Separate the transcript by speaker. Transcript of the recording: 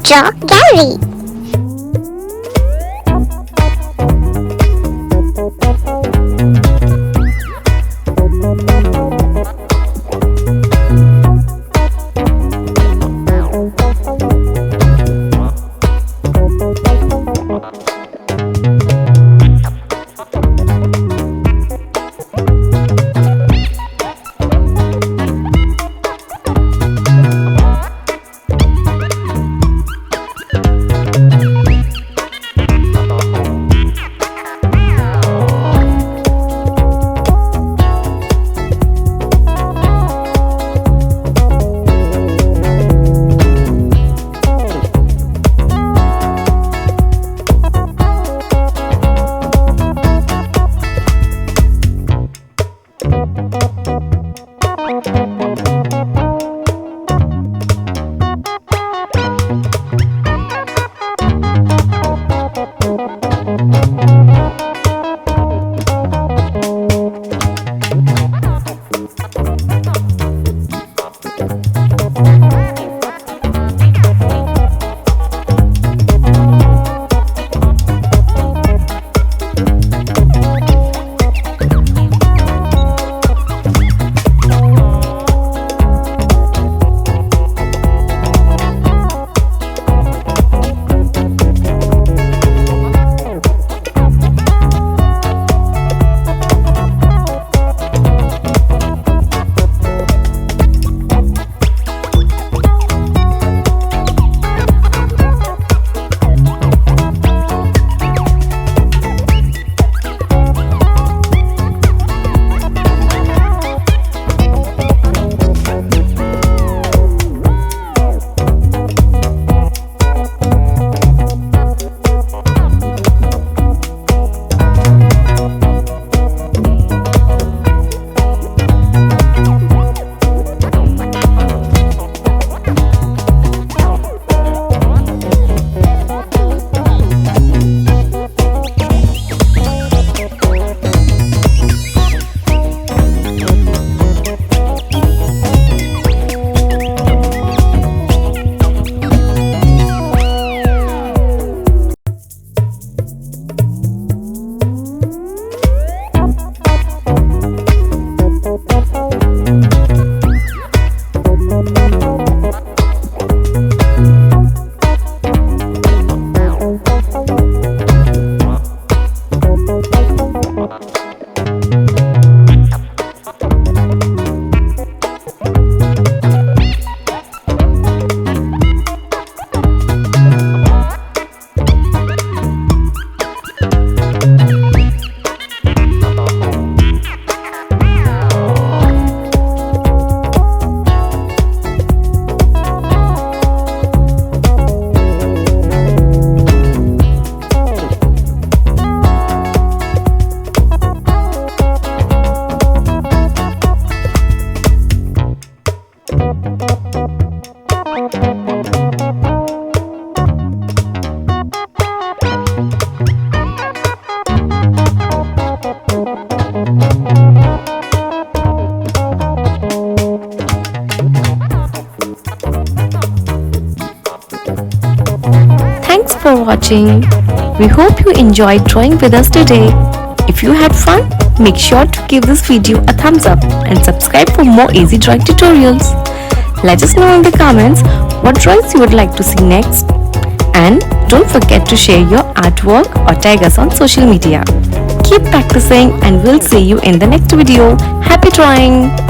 Speaker 1: picture gallery.
Speaker 2: Thanks for watching. We hope you enjoyed drawing with us today. If you had fun, make sure to give this video a thumbs up and subscribe for more easy drawing tutorials. Let us know in the comments what drawings you would like to see next. And don't forget to share your artwork or tag us on social media. Keep practicing and we'll see you in the next video. Happy drawing!